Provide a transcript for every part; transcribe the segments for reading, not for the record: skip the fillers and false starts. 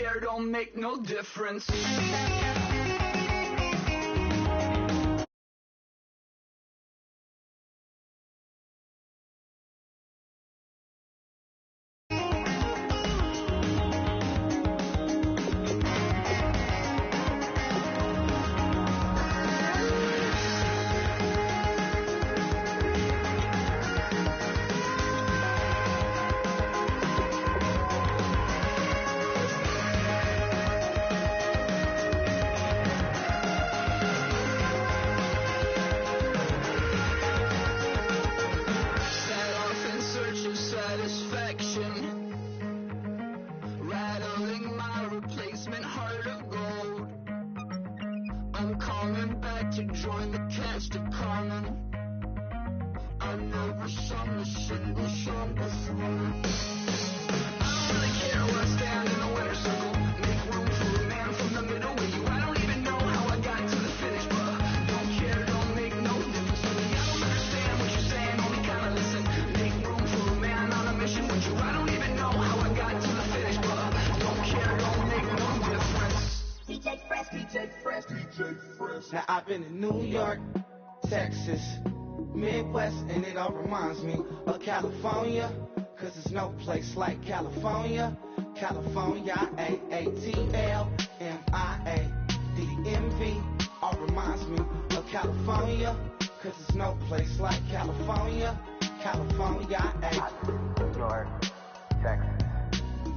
care, don't make no difference. Now I've been in New York, Texas, Midwest, and it all reminds me of California, cause there's no place like California. California, AATLMIADMV, all reminds me of California, cause there's no place like California. California, New York, Texas,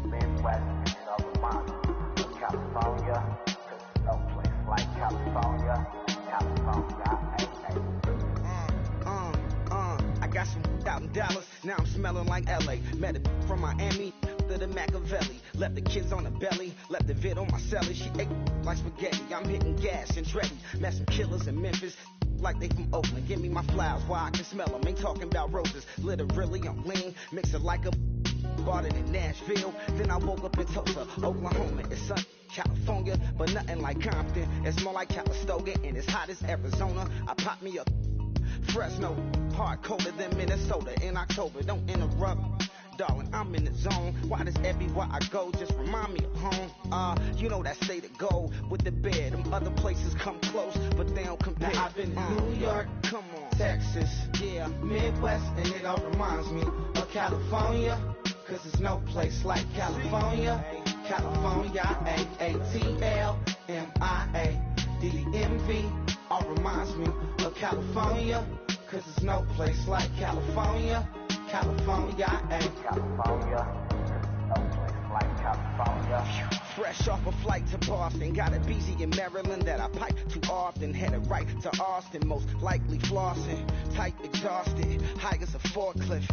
Midwest, and it all reminds me of California, cause there's no place like California. I got some out in Dallas, now I'm smelling like LA. Met a from Miami to the Machiavelli. Left the kids on the belly, left the vid on my celly. She ate like spaghetti, I'm hitting gas and Andretti. Met some killers in Memphis, like they from Oakland. Give me my flowers while I can smell them. Ain't talking about roses, literally I'm lean. Mix it like a bought it in Nashville. Then I woke up in Tulsa, Oklahoma. It's sun, California, but nothing like Compton. It's more like Calistoga, and it's hot as Arizona. I pop me a Fresno, hard colder than Minnesota in October. Don't interrupt, darling, I'm in the zone. Why does everywhere I go just remind me of home? You know that state of gold with the bed. Them other places come close, but they don't compare. Now I've been in New York, come on, Texas, yeah, Midwest, and it all reminds me of California, cause there's no place like California. California, AATLMIADMV, all reminds me of California, cause there's no place like California. California, California, no place like California. Fresh off a flight to Boston, got a BZ in Maryland that I pipe too often. Headed right to Austin, most likely flossing. Tight, exhausted, high as a forklift.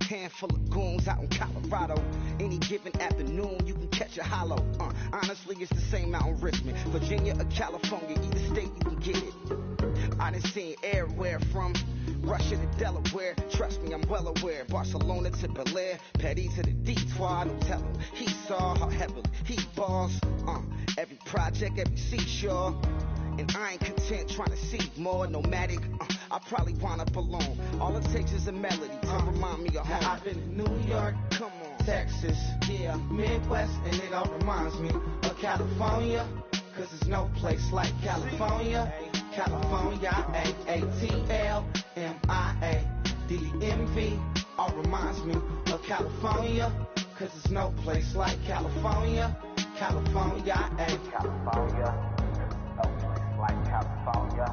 Handful of goons out in Colorado. Any given afternoon, you can catch a hollow. Honestly, it's the same out in Richmond, Virginia or California, either state you can get it. I done seen everywhere from Russia to Delaware. Trust me, I'm well aware. Barcelona to Bel Air, Petty to the Detroit. Don't tell him he saw how heavily he balls. Every project, every seashore. And I ain't content trying to see more nomadic. I probably wind up alone. All it takes is a melody to remind me of home. Now I've been in New York, come on, Texas, yeah, Midwest, and it all reminds me of California, cause there's no place like California. California, AATLMIADMV, all reminds me of California, cause there's no place like California. California, California, no place like California.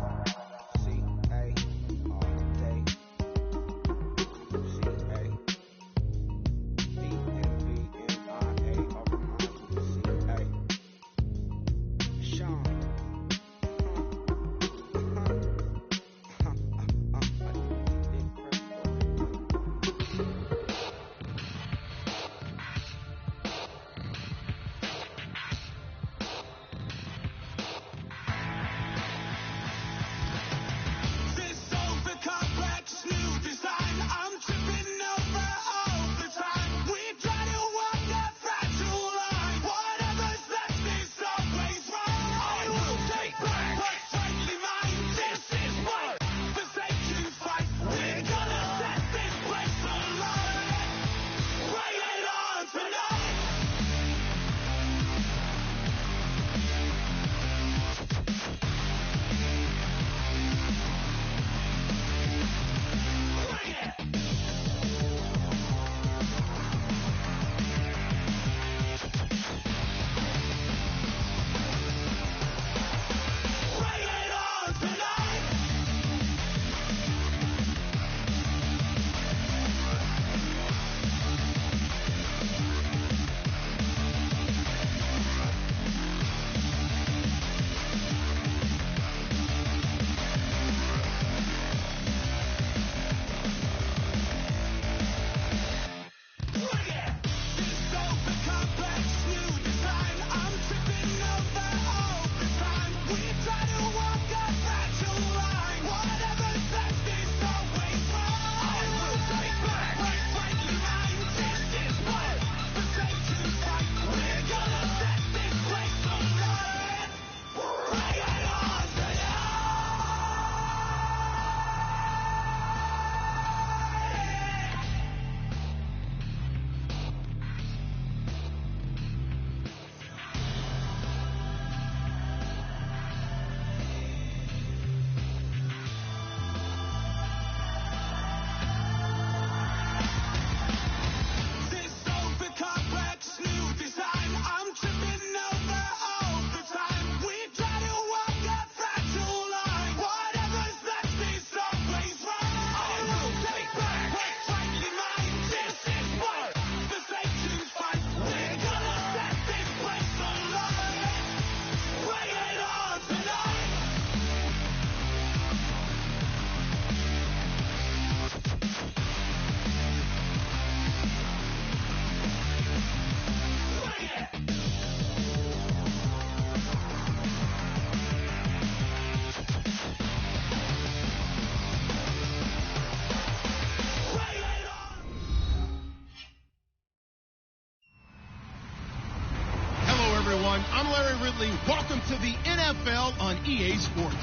everyone. I'm Larry Ridley. Welcome to the NFL on EA Sports.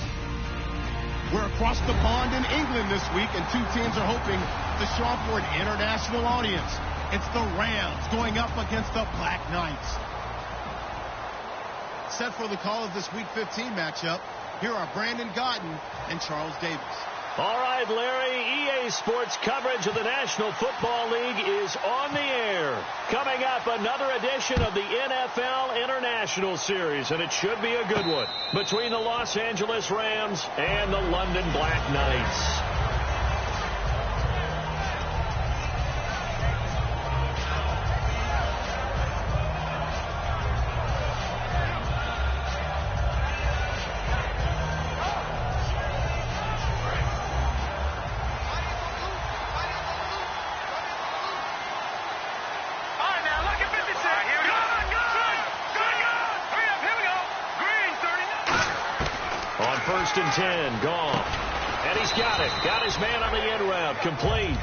We're across the pond in England this week, and two teams are hoping to show up for an international audience. It's the Rams going up against the Black Knights. Set for the call of this Week 15 matchup, here are Brandon Gaudin and Charles Davis. All right, Larry, EA Sports coverage of the National Football League is on the air. Coming up, another edition of the NFL International Series, and it should be a good one, between the Los Angeles Rams and the London Black Knights. First and 10, gone. And he's got it. Got his man on the end route. Complete.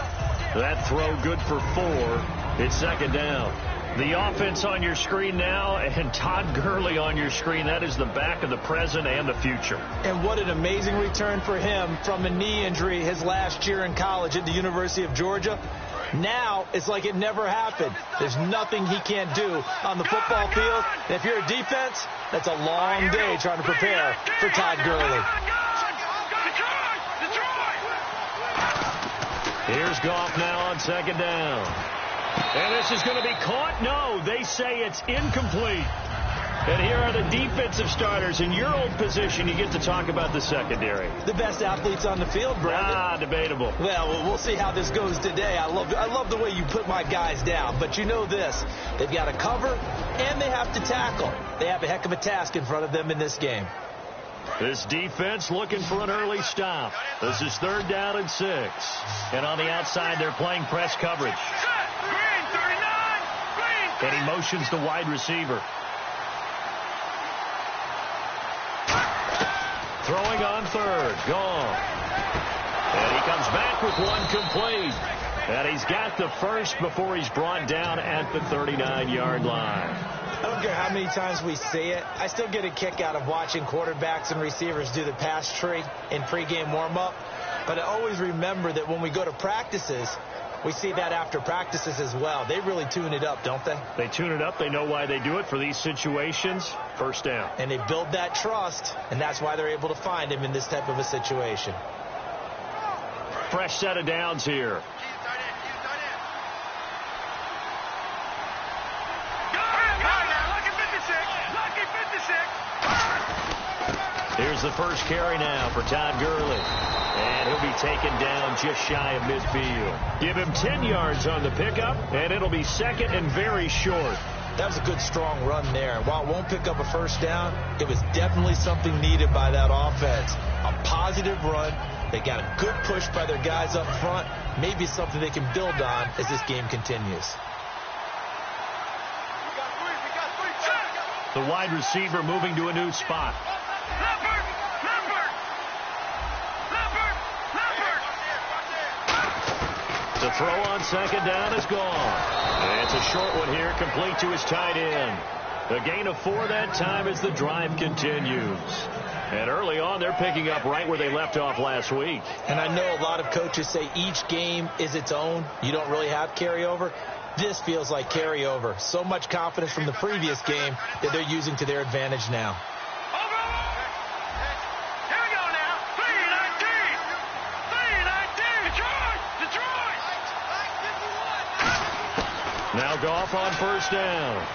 That throw good for 4. It's second down. The offense on your screen now, and Todd Gurley on your screen. That is the back of the present and the future. And what an amazing return for him from a knee injury his last year in college at the University of Georgia. Now it's like it never happened. There's nothing he can't do on the football field. And if you're a defense, that's a long day trying to prepare for Todd Gurley. Here's Goff now on second down. And this is going to be caught. No, they say it's incomplete. And here are the defensive starters. In your old position, you get to talk about the secondary. The best athletes on the field, Brandon. Debatable. Well, we'll see how this goes today. I love the way you put my guys down. But you know this. They've got to cover, and they have to tackle. They have a heck of a task in front of them in this game. This defense looking for an early stop. This is 3rd down and 6. And on the outside, they're playing press coverage. And he motions the wide receiver. Throwing on 3rd. Gone. And he comes back with one complete. And he's got the first before he's brought down at the 39-yard line. I don't care how many times we see it. I still get a kick out of watching quarterbacks and receivers do the pass tree in pregame warm-up. But I always remember that when we go to practices, we see that after practices as well. They really tune it up, don't they? They tune it up. They know why they do it for these situations. First down. And they build that trust, and that's why they're able to find him in this type of a situation. Fresh set of downs here. Here's the first carry now for Todd Gurley. And he'll be taken down just shy of midfield. Give him 10 yards on the pickup, and it'll be second and very short. That was a good, strong run there. While it won't pick up a first down, it was definitely something needed by that offense. A positive run. They got a good push by their guys up front. Maybe something they can build on as this game continues. The wide receiver moving to a new spot. The throw on second down is gone. And it's a short one here, complete to his tight end. A gain of 4 that time as the drive continues. And early on, they're picking up right where they left off last week. And I know a lot of coaches say each game is its own. You don't really have carryover. This feels like carryover. So much confidence from the previous game that they're using to their advantage now. Now Goff on first down.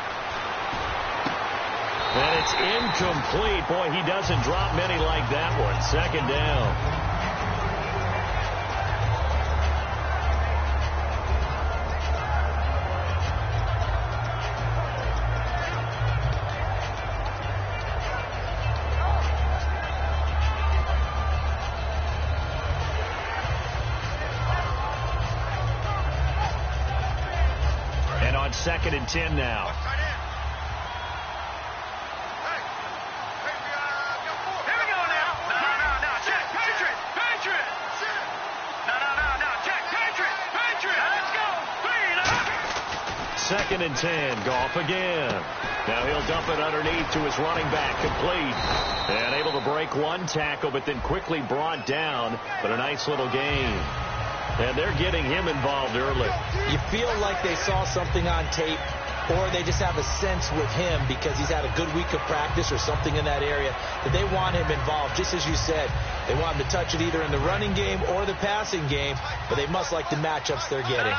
And it's incomplete. Boy, he doesn't drop many like that one. Second down. And on 2nd and 10 now. 2nd and 10. Goff again. Now he'll dump it underneath to his running back. Complete. And able to break one tackle, but then quickly brought down. But a nice little gain. And they're getting him involved early. You feel like they saw something on tape, or they just have a sense with him because he's had a good week of practice or something in that area that they want him involved. Just as you said, they want him to touch it either in the running game or the passing game, but they must like the matchups they're getting.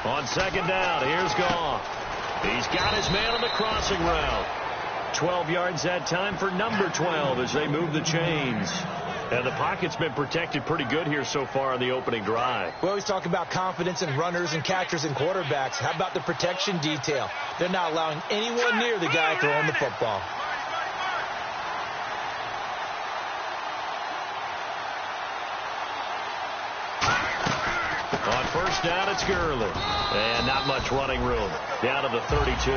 On 2nd down, here's Goff. He's got his man on the crossing route. 12 yards that time for number 12 as they move the chains. And the pocket's been protected pretty good here so far on the opening drive. We always talk about confidence in runners and catchers and quarterbacks. How about the protection detail? They're not allowing anyone near the guy throwing the football. On 1st down, it's Gurley. And not much running room. Down to the 32.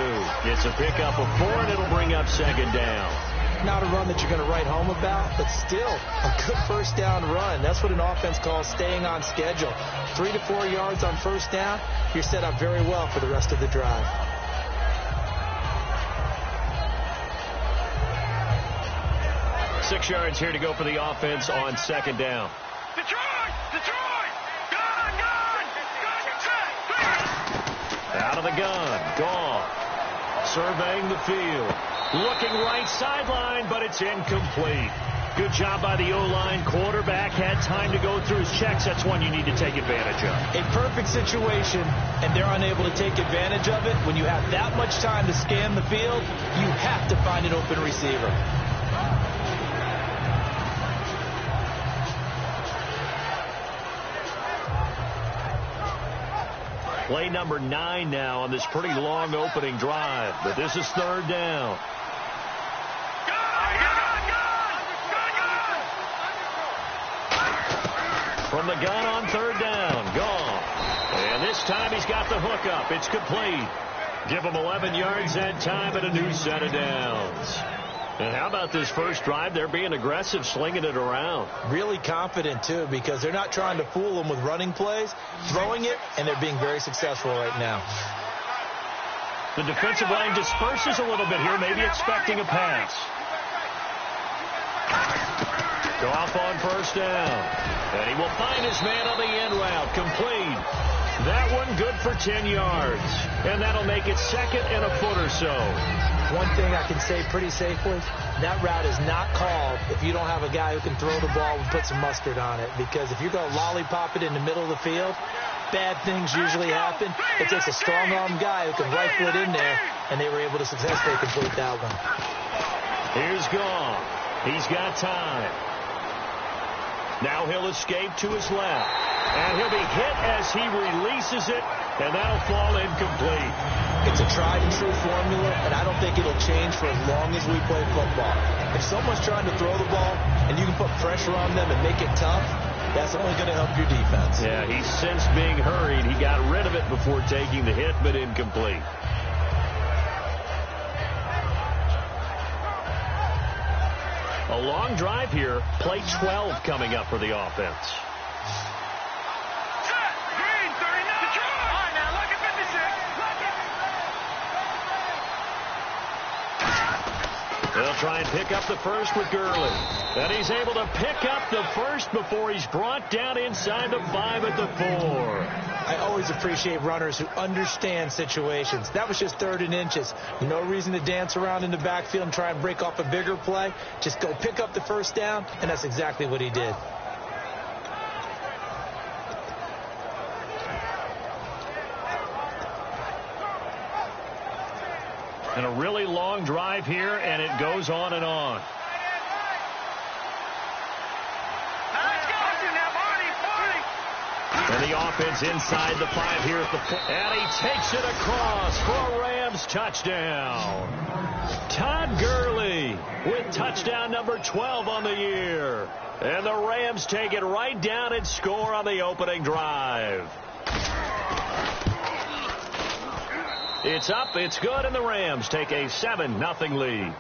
It's a pickup of 4, and it'll bring up 2nd down. Not a run that you're going to write home about, but still a good 1st down run. That's what an offense calls staying on schedule. 3 to 4 yards on 1st down, you're set up very well for the rest of the drive. Six yards here to go for the offense on 2nd down. Detroit! Out of the gun. Goff. Surveying the field. Looking right sideline, but it's incomplete. Good job by the O-line. Quarterback had time to go through his checks. That's one you need to take advantage of. A perfect situation, and they're unable to take advantage of it. When you have that much time to scan the field, you have to find an open receiver. Play number 9 now on this pretty long opening drive. But this is 3rd down. From the gun on 3rd down. Goff. And this time he's got the hook up. It's complete. Give him 11 yards that time and a new set of downs. And how about this first drive? They're being aggressive, slinging it around. Really confident, too, because they're not trying to fool them with running plays, throwing it, and they're being very successful right now. The defensive line disperses a little bit here, maybe expecting a pass. Goff on 1st down. And he will find his man on the end route. Complete. That one good for 10 yards. And that'll make it 2nd and a foot or so. One thing I can say pretty safely, that route is not called if you don't have a guy who can throw the ball and put some mustard on it. Because if you're going to lollipop it in the middle of the field, bad things usually happen. It takes a strong-arm guy who can rifle it in there, and they were able to successfully complete that one. Here's Goff. He's got time. Now he'll escape to his left. And he'll be hit as he releases it, and that'll fall incomplete. It's a tried-and-true formula, and I don't think it'll change for as long as we play football. If someone's trying to throw the ball, and you can put pressure on them and make it tough, that's only going to help your defense. Yeah, he's since being hurried. He got rid of it before taking the hit, but incomplete. A long drive here. Play 12 coming up for the offense. They'll try and pick up the first with Gurley. And he's able to pick up the first before he's brought down inside the 5 at the 4. I always appreciate runners who understand situations. That was just 3rd and inches. No reason to dance around in the backfield and try and break off a bigger play. Just go pick up the 1st down, and that's exactly what he did. And a really long drive here, and it goes on and on. And the offense inside the 5 here at the 4. And he takes it across for a Rams touchdown. Todd Gurley with touchdown number 12 on the year. And the Rams take it right down and score on the opening drive. It's up, it's good, and the Rams take a 7-0 lead.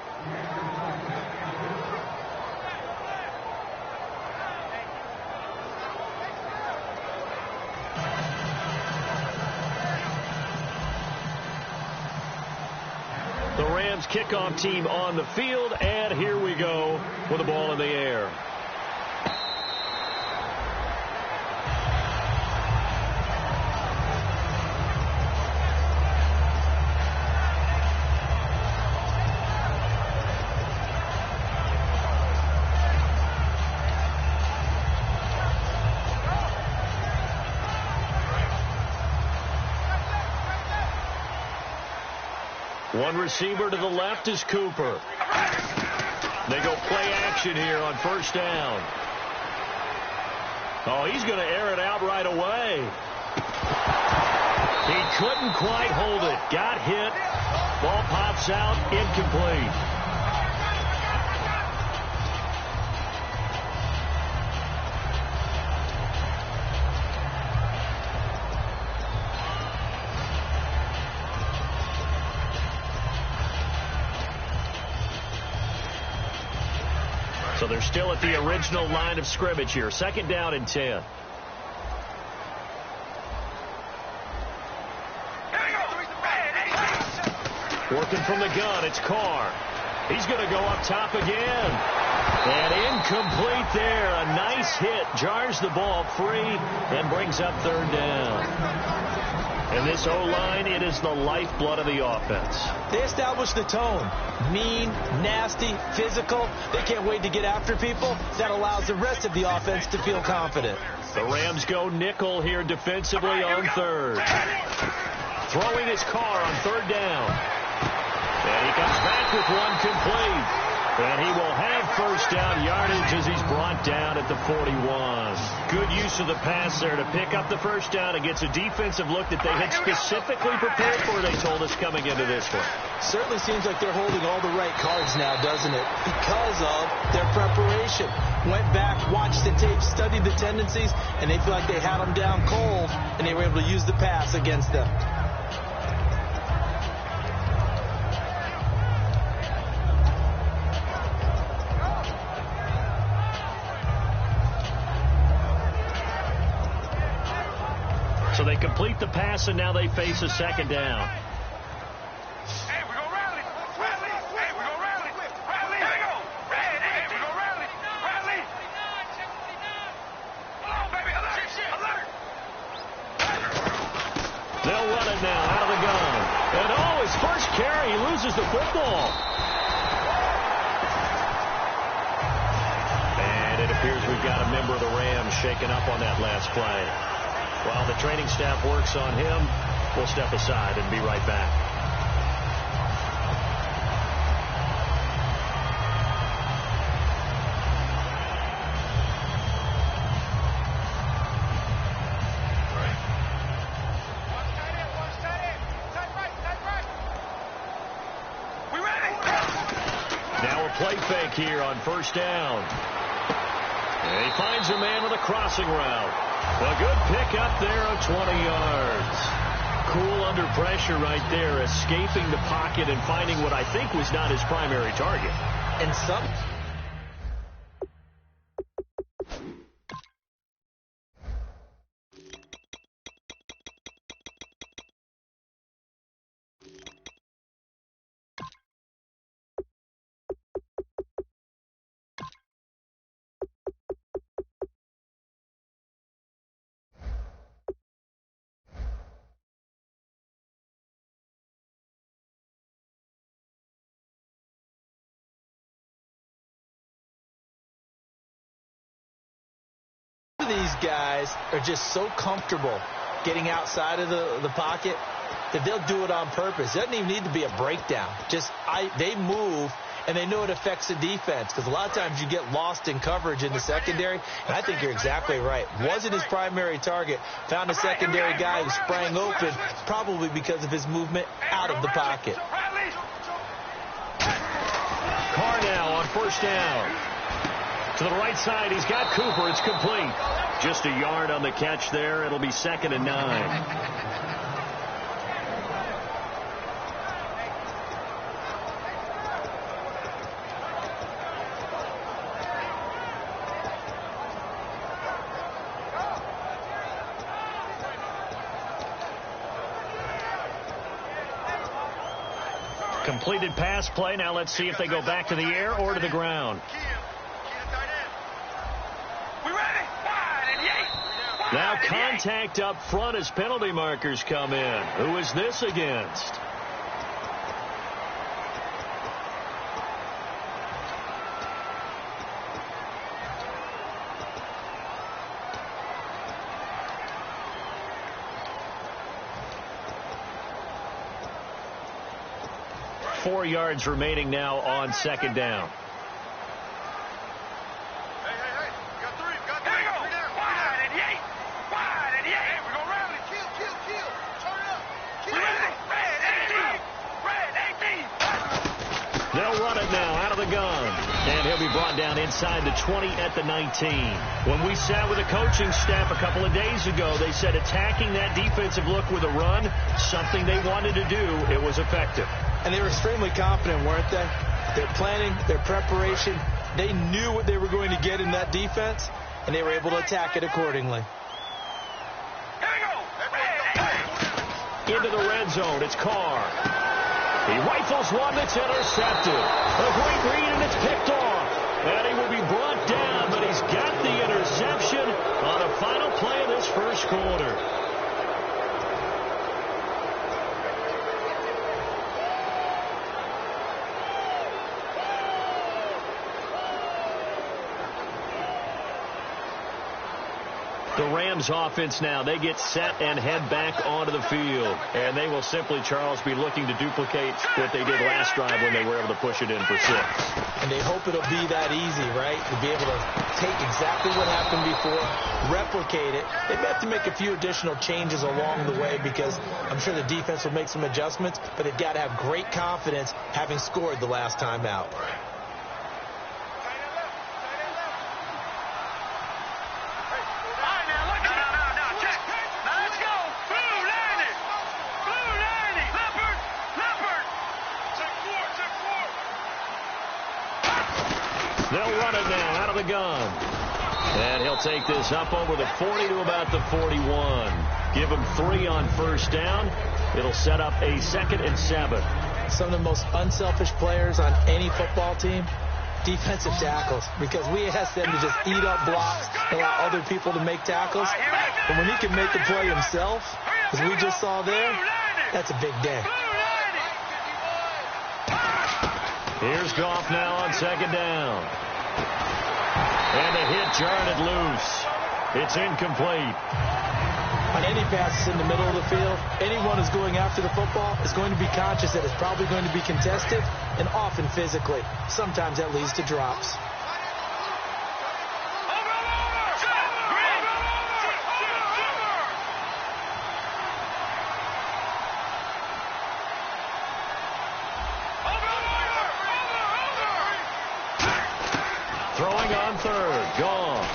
Rams kickoff team on the field, and here we go with the ball in the air. One receiver to the left is Cooper. They go play action here on first down. Oh, he's going to air it out right away. He couldn't quite hold it. Got hit. Ball pops out. Incomplete. So they're still at the original line of scrimmage here. Second down and 10. Working from the gun, it's Carr. He's going to go up top again. And incomplete there. A nice hit. Jars the ball free and brings up third down. And this O-line, it is the lifeblood of the offense. They established the tone. Mean, nasty, physical. They can't wait to get after people. That allows the rest of the offense to feel confident. The Rams go nickel here defensively on third. Throwing his Carr on third down. And he comes back with one complete. And he will have first down yardage as he's brought down at the 41. Good use of the pass there to pick up the first down against a defensive look that they had specifically prepared for, they told us, coming into this one. Certainly seems like they're holding all the right cards now, doesn't it? Because of their preparation. Went back, watched the tape, studied the tendencies, and they feel like they had them down cold, and they were able to use the pass against them. So they complete the pass, and now they face a second down. Hey, we're going to rally. Rally. Hey, we're going to rally. Rally. Here we go. Hey, we're going to rally. Rally. Come on, baby. Alert. Alert. They'll run it now out of the gun. And oh, his first carry, he loses the football. And it appears we've got a member of the Rams shaken up on that last play. While the training staff works on him, we'll step aside and be right back. We ready? Now a play fake here on first down. And he finds a man with a crossing route. A good pick up there of 20 yards. Cool under pressure right there, escaping the pocket and finding what I think was not his primary target. And some... These guys are just so comfortable getting outside of the pocket that they'll do it on purpose. It doesn't even need to be a breakdown. They move, and they know it affects the defense, because a lot of times you get lost in coverage in the secondary, and I think you're exactly right. Wasn't his primary target. Found a secondary guy who sprang open, probably because of his movement out of the pocket. Carr now on first down. To the right side, he's got Cooper. It's complete. Just a yard on the catch there. It'll be 2nd and 9. Completed pass play. Now let's see if they go back to the air or to the ground. Now contact up front as penalty markers come in. Who is this against? Four yards remaining now on second down. They'll run it now out of the gun. And he'll be brought down inside the 20 at the 19. When we sat with the coaching staff a couple of days ago, they said attacking that defensive look with a run, something they wanted to do, it was effective. And they were extremely confident, weren't they? Their planning, their preparation, they knew what they were going to get in that defense, and they were able to attack it accordingly. Into the red zone, it's Carr. He rifles one that's intercepted. A great read, and it's picked off. And he will be brought down, but he's got the interception on the final play of this first quarter. The Rams offense now, they get set and head back onto the field. And they will simply, Charles, be looking to duplicate what they did last drive when they were able to push it in for 6. And they hope it'll be that easy, right? To be able to take exactly what happened before, replicate it. They may have to make a few additional changes along the way because I'm sure the defense will make some adjustments, but they've got to have great confidence having scored the last time out. They'll run it now out of the gun. And he'll take this up over the 40 to about the 41. Give him 3 on first down. It'll set up a 2nd and 7. Some of the most unselfish players on any football team, defensive tackles, because we ask them to just eat up blocks and allow other people to make tackles. But when he can make the play himself, as we just saw there, that's a big day. Here's Goff now on 2nd down. And a hit jarred it loose. It's incomplete. On any passes in the middle of the field, anyone who's going after the football is going to be conscious that it's probably going to be contested and often physically. Sometimes that leads to drops. Throwing on 3rd, gone.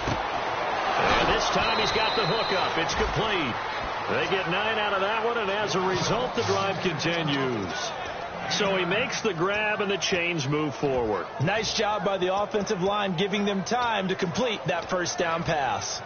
And this time he's got the hook up. It's complete. They get 9 out of that one, and as a result, the drive continues. So he makes the grab, and the chains move forward. Nice job by the offensive line, giving them time to complete that first down pass.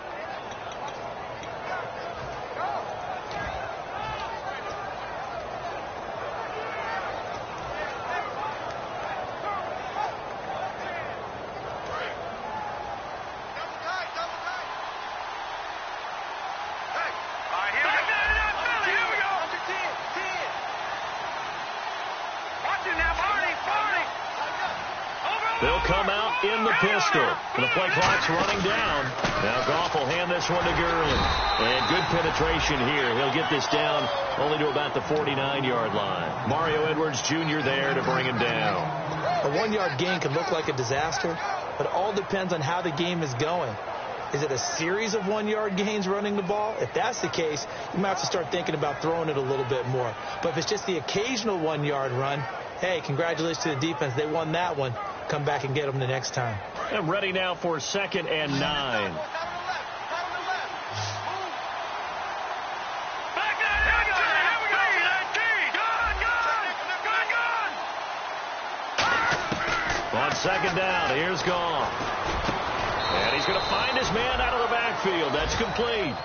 They'll come out in the pistol. The play clock's running down. Now Goff will hand this one to Gurley. And good penetration here. He'll get this down only to about the 49-yard line. Mario Edwards Jr. there to bring him down. A 1-yard gain could look like a disaster, but it all depends on how the game is going. Is it a series of 1-yard gains running the ball? If that's the case, you might have to start thinking about throwing it a little bit more. But if it's just the occasional 1-yard run, hey, congratulations to the defense. They won that one. Come back and get them the next time. And ready now for 2nd and 9. On 2nd down, here's Goff. And he's going to find his man out of the backfield. That's complete.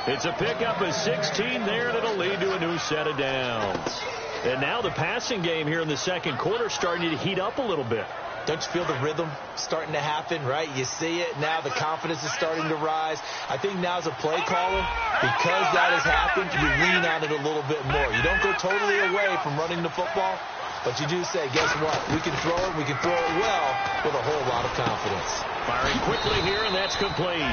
It's a pickup of 16 there, and it'll lead to a new set of downs. And now the passing game here in the second quarter starting to heat up a little bit. Don't you feel the rhythm starting to happen, right? You see it. Now the confidence is starting to rise. I think now as a play caller, because that has happened, you lean on it a little bit more. You don't go totally away from running the football, but you do say, guess what? We can throw it. We can throw it well with a whole lot of confidence. Firing quickly here, and that's complete.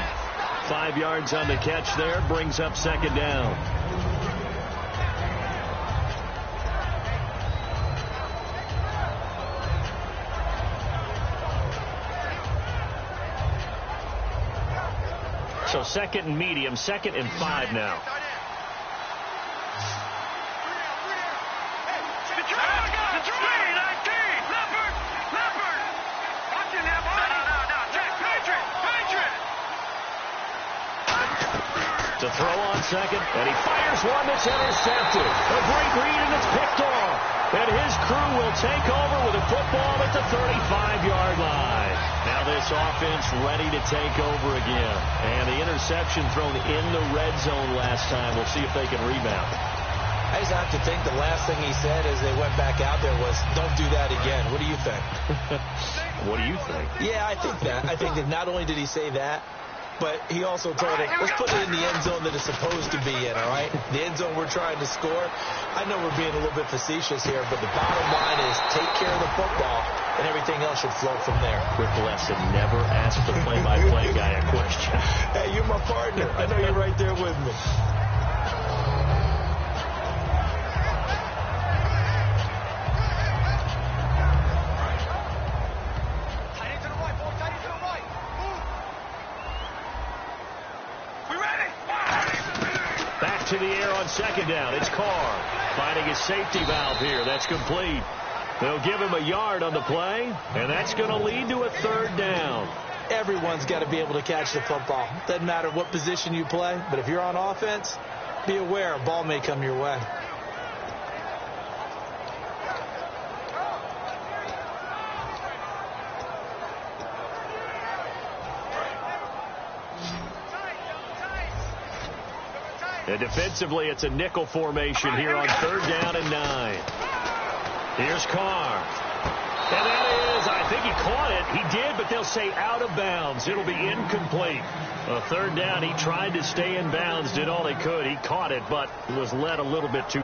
5 yards on the catch there, brings up second down. So second and medium, 2nd and 5 now. To throw on second, and he fires one that's intercepted. A great read, and it's picked off. And his crew will take over with a football at the 35-yard line. Now this offense ready to take over again. And the interception thrown in the red zone last time. We'll see if they can rebound. I just have to think the last thing he said as they went back out there was, don't do that again. What do you think? What do you think? Yeah, I think that. I think that not only did he say that, but he also told him, let's put it in the end zone that it's supposed to be in, all right? The end zone we're trying to score. I know we're being a little bit facetious here, but the bottom line is take care of the football, and everything else should flow from there. Quick lesson, never ask the play-by-play guy a question. Hey, you're my partner. I know you're right there with me. To the air on second down. It's Carr finding his safety valve here. That's complete. They'll give him a yard on the play, and that's going to lead to a 3rd down. Everyone's got to be able to catch the football. Doesn't matter what position you play, but if you're on offense, be aware a ball may come your way. And defensively, it's a nickel formation here on 3rd down and 9. Here's Carr. And that is, I think he caught it. He did, but they'll say out of bounds. It'll be incomplete. A 3rd down, he tried to stay in bounds, did all he could. He caught it, but was led a little bit too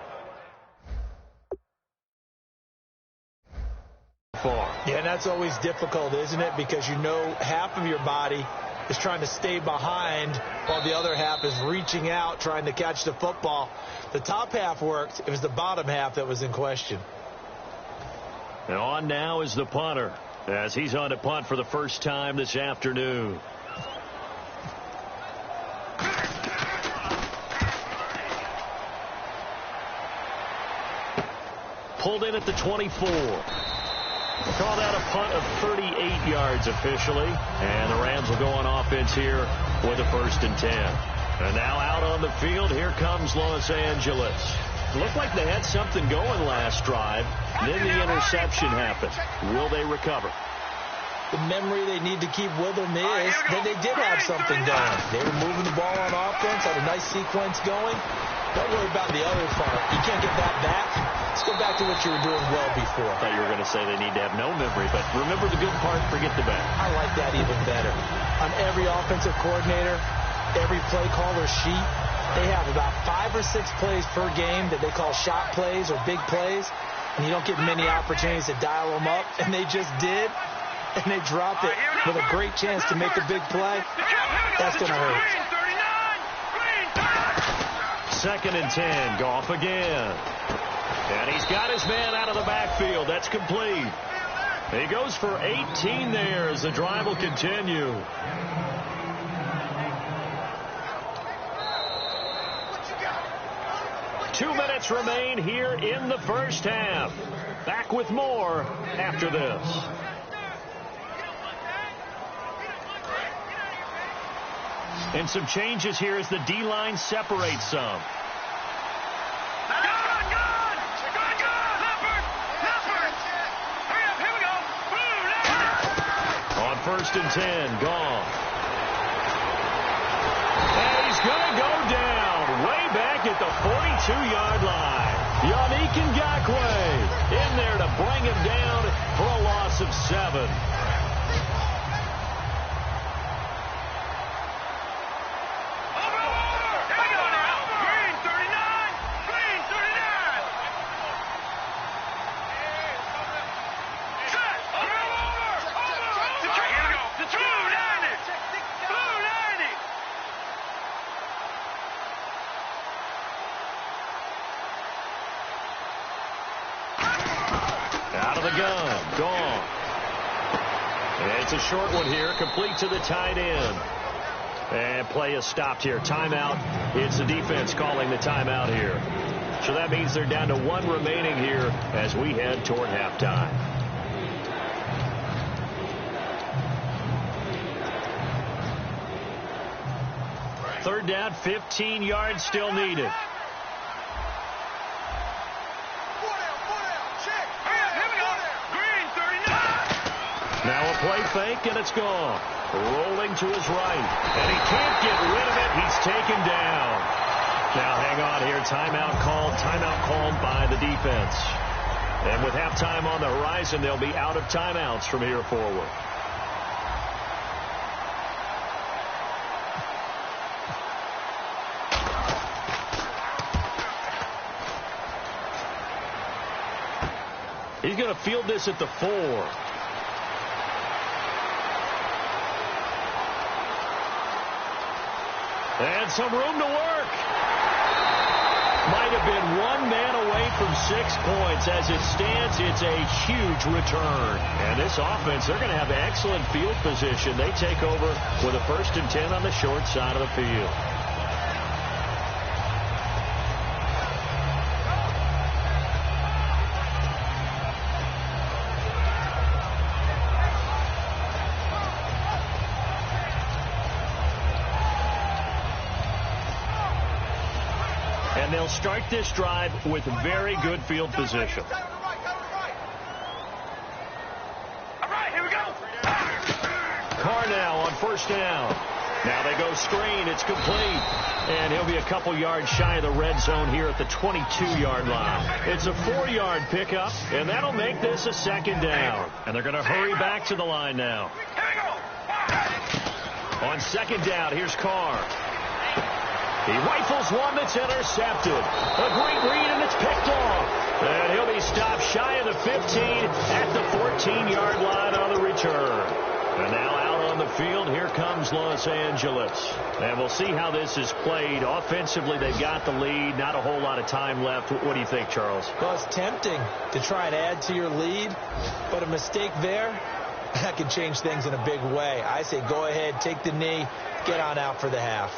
far. Yeah, and that's always difficult, isn't it? Because you know half of your body is trying to stay behind while the other half is reaching out, trying to catch the football. The top half worked. It was the bottom half that was in question. And on now is the punter as he's on to punt for the first time this afternoon. Pulled in at the 24. Called out a punt of 38 yards officially. And the Rams will go on offense here with a 1st and 10. And now out on the field, here comes Los Angeles. Looked like they had something going last drive. Then the interception happened. Will they recover? The memory they need to keep with them is that they did have something going. They were moving the ball on offense, had a nice sequence going. Don't worry about the other part. You can't get that back. Let's go back to what you were doing well before. I thought you were going to say they need to have no memory, but remember the good part, forget the bad. I like that even better. On every offensive coordinator, every play caller sheet, they have about 5 or 6 plays per game that they call shot plays or big plays, and you don't get many opportunities to dial them up, and they just did, and they drop it with a great chance to make a big play. That's going to hurt. 2nd and 10. Goff again. And he's got his man out of the backfield. That's complete. He goes for 18 there as the drive will continue. Two minutes remain here in the first half. Back with more after this. And some changes here as the D-line separates some. On 1st and 10, Goff. And he's going to go down way back at the 42-yard line. Yannick Ngakoue in there to bring him down for a loss of 7. Out of the gun. Gone. It's a short one here. Complete to the tight end. And play is stopped here. Timeout. It's the defense calling the timeout here. So that means they're down to 1 remaining here as we head toward halftime. Third down, 15 yards still needed. Now a play fake, and it's gone. Rolling to his right. And he can't get rid of it. He's taken down. Now hang on here. Timeout called by the defense. And with halftime on the horizon, they'll be out of timeouts from here forward. He's going to field this at the 4. And some room to work. Might have been 1 man away from 6 points. As it stands, it's a huge return. And this offense, they're going to have excellent field position. They take over with a 1st and 10 on the short side of the field. And they'll start this drive with very good field position. All right, here we go. Carr now on 1st down. Now they go screen. It's complete. And he'll be a couple yards shy of the red zone here at the 22-yard line. It's a 4-yard pickup, and that'll make this a 2nd down. And they're going to hurry back to the line now. Here we go. On 2nd down, here's Carr. He rifles one that's intercepted. A great read, and it's picked off. And he'll be stopped shy of the 15 at the 14-yard line on the return. And now out on the field, here comes Los Angeles. And we'll see how this is played. Offensively, they've got the lead. Not a whole lot of time left. What do you think, Charles? Well, it's tempting to try and add to your lead, but a mistake there, that can change things in a big way. I say go ahead, take the knee, get on out for the half.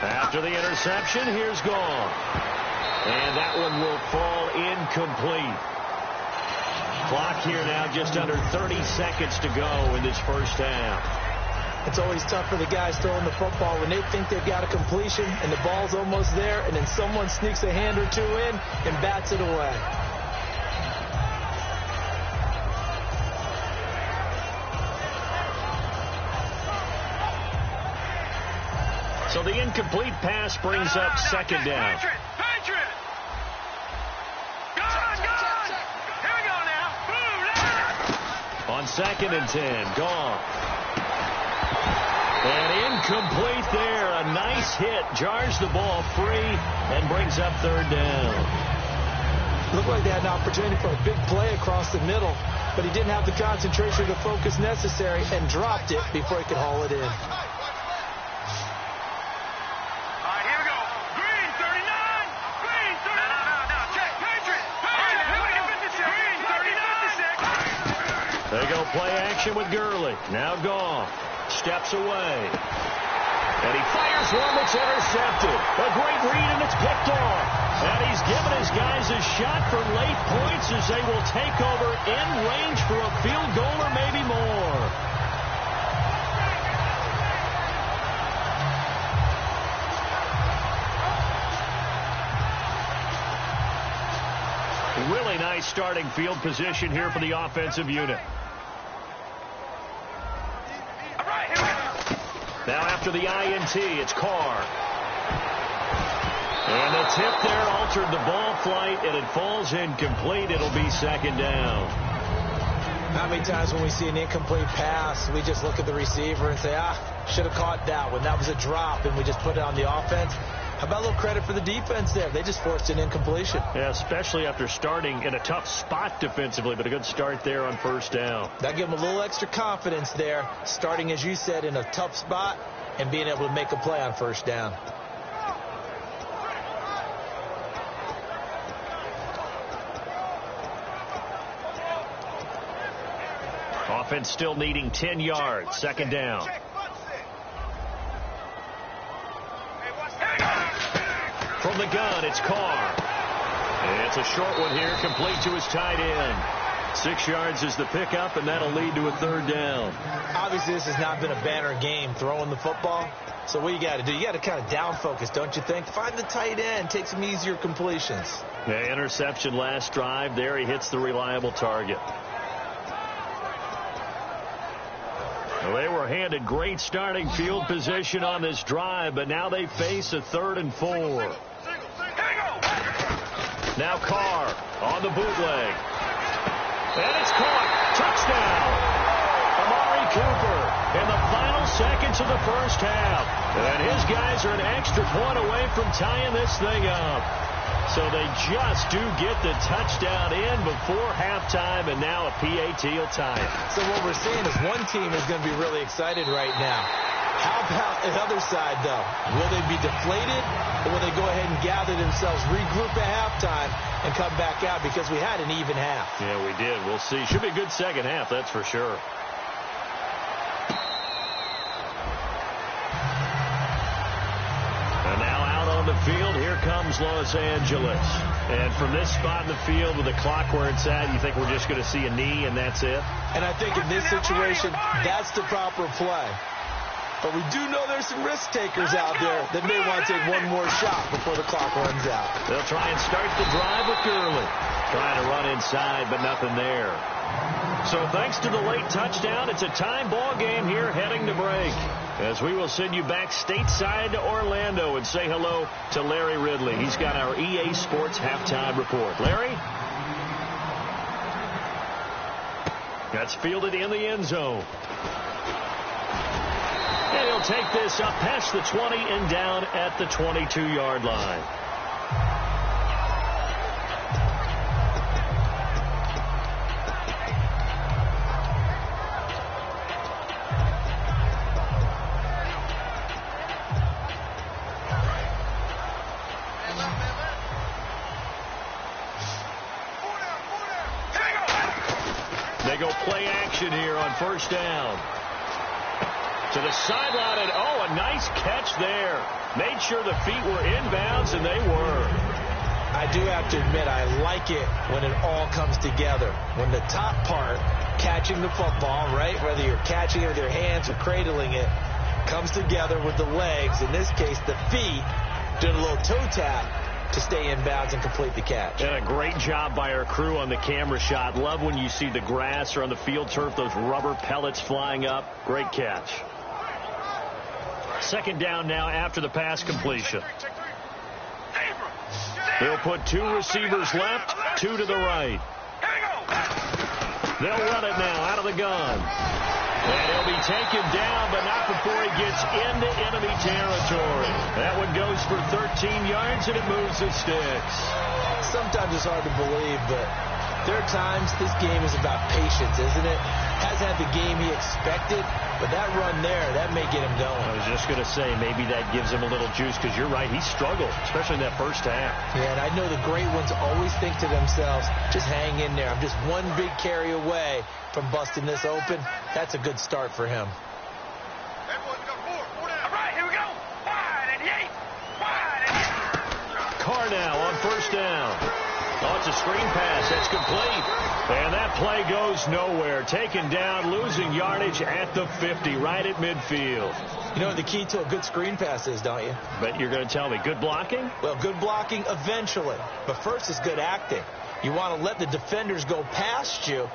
After the interception, here's gone. And that one will fall incomplete. Clock here now just under 30 seconds to go in this 1st half. It's always tough for the guys throwing the football when they think they've got a completion and the ball's almost there, and then someone sneaks a hand or 2 in and bats it away. So the incomplete pass brings up 2nd down. Patriot! Gone! Here we go now. Boom! On 2nd and 10, gone. And incomplete there. A nice hit. Jars the ball free and brings up 3rd down. Looked like they had an opportunity for a big play across the middle, but he didn't have the concentration or the focus necessary and dropped it before he could haul it in. They go play action with Gurley. Now gone. Steps away. And he fires one that's intercepted. A great read, and it's picked off. And he's given his guys a shot for late points as they will take over in range for a field goal or maybe more. Really nice starting field position here for the offensive unit. Now after the INT, it's Carr. And the tip there altered the ball flight, and it falls incomplete. It'll be second down. How many times when we see an incomplete pass, we just look at the receiver and say, should have caught that one. That was a drop, and we just put it on the offense. How about a little credit for the defense there? They just forced an incompletion. Yeah, especially after starting in a tough spot defensively, but a good start there on first down. That gave them a little extra confidence there, starting, as you said, in a tough spot and being able to make a play on first down. Offense still needing 10 yards. Second down. From the gun, it's Carr. And it's a short one here, complete to his tight end. 6 yards is the pickup, and that'll lead to a third down. Obviously, this has not been a banner game throwing the football. So what you got to do? You got to kind of down focus, don't you think? Find the tight end, take some easier completions. The interception last drive. There he hits the reliable target. Well, they were handed great starting field position on this drive, but now they face a 3rd and 4. Now Carr on the bootleg. And it's caught. Touchdown. Amari Cooper in the final seconds of the first half. And his guys are an extra point away from tying this thing up. So they just do get the touchdown in before halftime, and now a PAT will tie it. So what we're seeing is one team is going to be really excited right now. How about the other side, though? Will they be deflated, or will they go ahead and gather themselves, regroup at halftime, and come back out? Because we had an even half. Yeah, we did. We'll see. Should be a good second half, that's for sure. And now out on the field, here comes Los Angeles. And from this spot in the field with the clock where it's at, you think we're just going to see a knee and that's it? And I think in this situation, that's the proper play. But we do know there's some risk takers out there that may want to take one more shot before the clock runs out. They'll try and start the drive with Gurley. Trying to run inside, but nothing there. So thanks to the late touchdown, it's a tie ball game here heading to break. As we will send you back stateside to Orlando and say hello to Larry Ridley. He's got our EA Sports halftime report. Larry? That's fielded in the end zone. And he'll take this up past the 20 and down at the 22-yard line. They go play action here on first down. To the sideline, and a nice catch there. Made sure the feet were inbounds, and they were. I do have to admit, I like it when it all comes together. When the top part, catching the football, right, whether you're catching it with your hands or cradling it, comes together with the legs. In this case, the feet, doing a little toe tap to stay in bounds and complete the catch. And a great job by our crew on the camera shot. Love when you see the grass or on the field turf, those rubber pellets flying up. Great catch. Second down now after the pass completion. They'll put 2 receivers left, 2 to the right. They'll run it now out of the gun. And he'll be taken down, but not before he gets into enemy territory. That one goes for 13 yards, and it moves the sticks. Sometimes it's hard to believe, but there are times this game is about patience, isn't it? Hasn't had the game he expected, but that run there, that may get him going. I was just going to say, maybe that gives him a little juice, because you're right, he struggled, especially in that first half. Yeah, and I know the great ones always think to themselves, just hang in there. I'm just one big carry away from busting this open. That's a good start for him. All right, here we go. Wide and yay. Carr now on first down. Oh, it's a screen pass. That's complete. And that play goes nowhere. Taken down, losing yardage at the 50, right at midfield. You know what the key to a good screen pass is, don't you? But you're going to tell me, good blocking? Well, good blocking eventually. But first is good acting. You want to let the defenders go past you,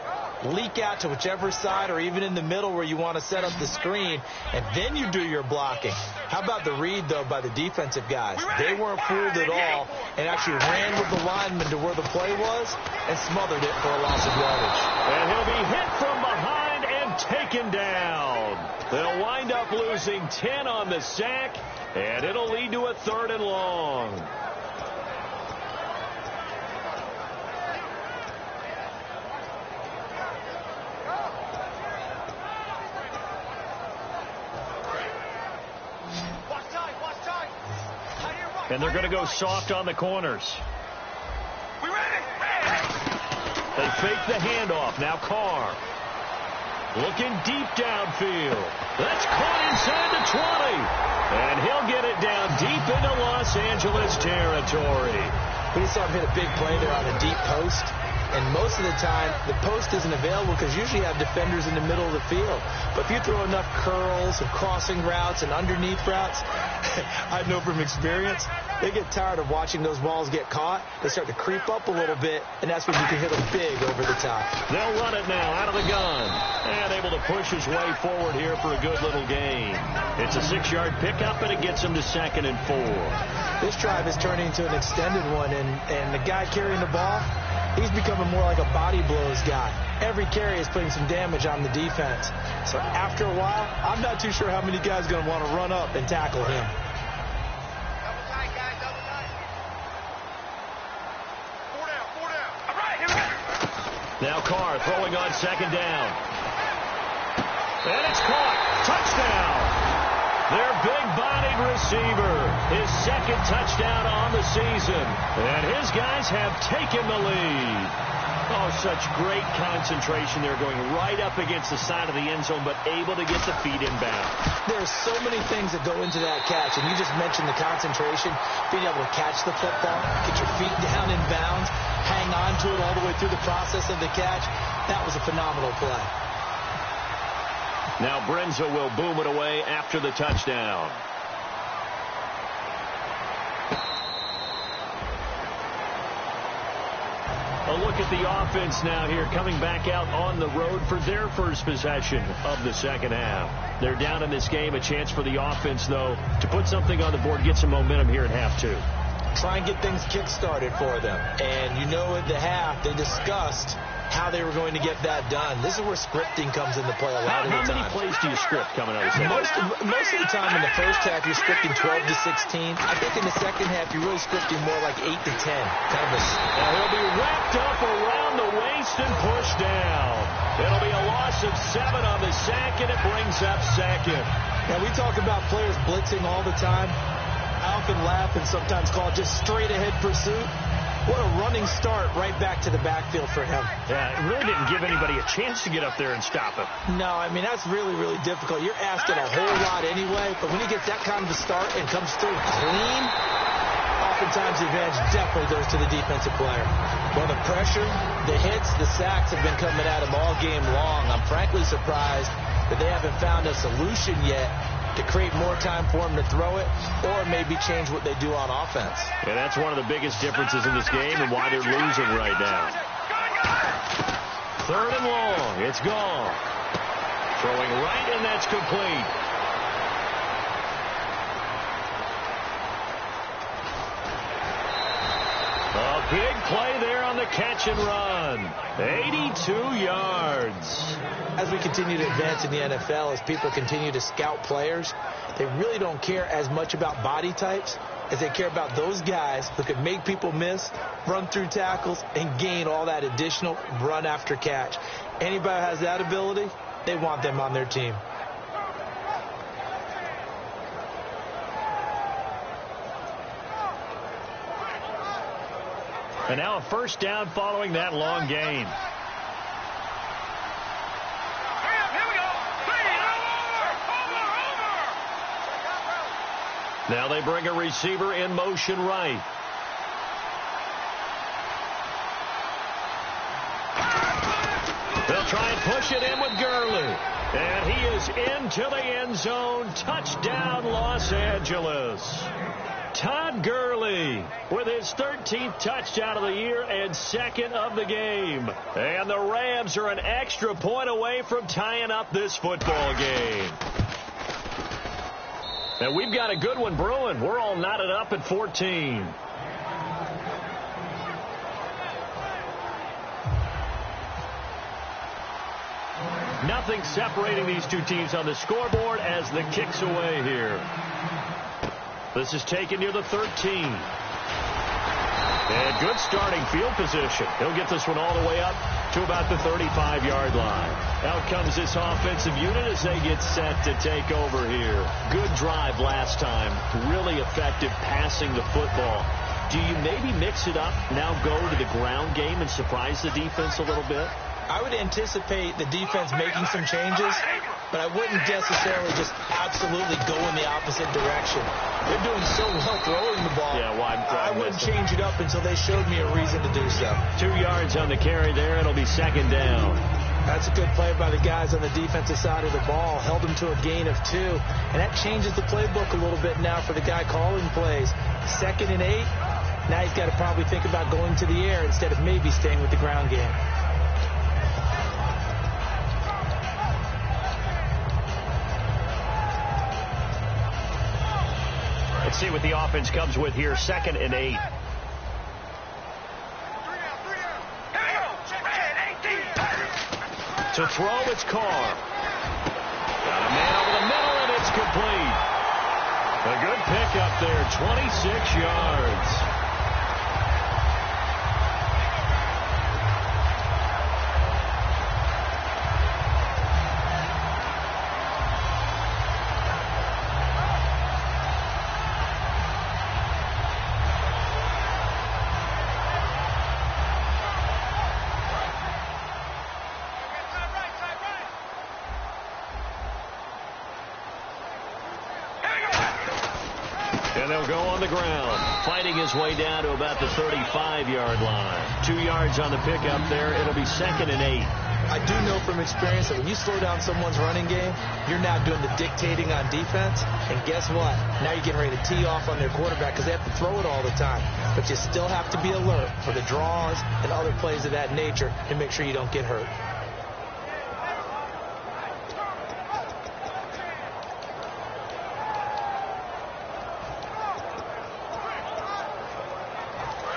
leak out to whichever side or even in the middle where you want to set up the screen, and then you do your blocking. How about the read, though, by the defensive guys? They weren't fooled at all and actually ran with the lineman to where the play was and smothered it for a loss of yardage. And he'll be hit from behind and taken down. They'll wind up losing 10 on the sack, and it'll lead to a 3rd and long. And they're going to go soft on the corners. We ready? They fake the handoff. Now Carr. Looking deep downfield. That's caught inside the 20. And he'll get it down deep into Los Angeles territory. We saw him hit a big play there on a deep post. And most of the time, the post isn't available because usually you have defenders in the middle of the field. But if you throw enough curls and crossing routes and underneath routes, I know from experience, they get tired of watching those balls get caught. They start to creep up a little bit, and that's when you can hit them big over the top. They'll run it now out of the gun. And able to push his way forward here for a good little gain. It's a 6-yard pickup, and it gets him to 2nd and 4. This drive is turning into an extended one, and the guy carrying the ball, he's becoming more like a body blows guy. Every carry is putting some damage on the defense. So after a while, I'm not too sure how many guys are going to want to run up and tackle him. Double tight, guys, double tight. 4 down, 4 down. All right, here we go. Now Carr throwing on 2nd down. And it's caught. Touchdown. Their big-bodied receiver. His 2nd touchdown on the season. And his guys have taken the lead. Oh, such great concentration. They're going right up against the side of the end zone, but able to get the feet inbound. There's so many things that go into that catch, and you just mentioned the concentration, being able to catch the football, get your feet down in bounds, hang on to it all the way through the process of the catch. That was a phenomenal play. Now Brenza will boom it away after the touchdown. A look at the offense now here, coming back out on the road for their first possession of the 2nd half. They're down in this game. A chance for the offense, though, to put something on the board, get some momentum here at half 2. Try and get things kick-started for them. And you know at the half, they discussed how they were going to get that done. This is where scripting comes into play a lot of the time. How many plays do you script coming out of the second? Most of the time in the first half, you're scripting 12 to 16. I think in the second half, you're really scripting more like 8 to 10. Now he'll be wrapped up around the waist and pushed down. It'll be a loss of 7 on the sack, and it brings up 2nd. Now, we talk about players blitzing all the time. I often laugh and sometimes call it just straight-ahead pursuit. What a running start right back to the backfield for him. Yeah, it really didn't give anybody a chance to get up there and stop him. No, I mean, that's really, really difficult. You're asking a whole lot anyway, but when he gets that kind of a start and comes through clean, oftentimes the advantage definitely goes to the defensive player. Well, the pressure, the hits, the sacks have been coming at him all game long. I'm frankly surprised that they haven't found a solution yet to create more time for him to throw it or maybe change what they do on offense. And that's one of the biggest differences in this game and why they're losing right now. 3rd and long. It's gone. Throwing right, and that's complete. A big play there on the catch and run. 82 yards. As we continue to advance in the NFL, as people continue to scout players, they really don't care as much about body types as they care about those guys who can make people miss, run through tackles, and gain all that additional run after catch. Anybody who has that ability, they want them on their team. And now a 1st down following that long gain. Now they bring a receiver in motion right. They'll try and push it in with Gurley. And he is into the end zone. Touchdown, Los Angeles. Todd Gurley with his 13th touchdown of the year and second of the game. And the Rams are an extra point away from tying up this football game. And we've got a good one brewing. We're all knotted up at 14. Nothing separating these two teams on the scoreboard as the kick's away here. This is taken near the 13. And good starting field position. He'll get this one all the way up to about the 35-yard line. Out comes this offensive unit as they get set to take over here. Good drive last time. Really effective passing the football. Do you maybe mix it up, now go to the ground game and surprise the defense a little bit? I would anticipate the defense making some changes, but I wouldn't necessarily just absolutely go in the opposite direction. They're doing so well throwing the ball. Yeah, I wouldn't change it up until they showed me a reason to do so. 2 yards on the carry there. It'll be second down. That's a good play by the guys on the defensive side of the ball. Held them to a gain of 2, and that changes the playbook a little bit now for the guy calling plays. 2nd and 8. Now he's got to probably think about going to the air instead of maybe staying with the ground game. Let's see what the offense comes with here. 2nd and 8. To throw, it's Carr. Got a man over the middle, and it's complete. A good pickup there, 26 yards. And they'll go on the ground, fighting his way down to about the 35-yard line. 2 yards on the pickup there. It'll be 2nd and 8. I do know from experience that when you slow down someone's running game, you're now doing the dictating on defense. And guess what? Now you're getting ready to tee off on their quarterback because they have to throw it all the time. But you still have to be alert for the draws and other plays of that nature to make sure you don't get hurt.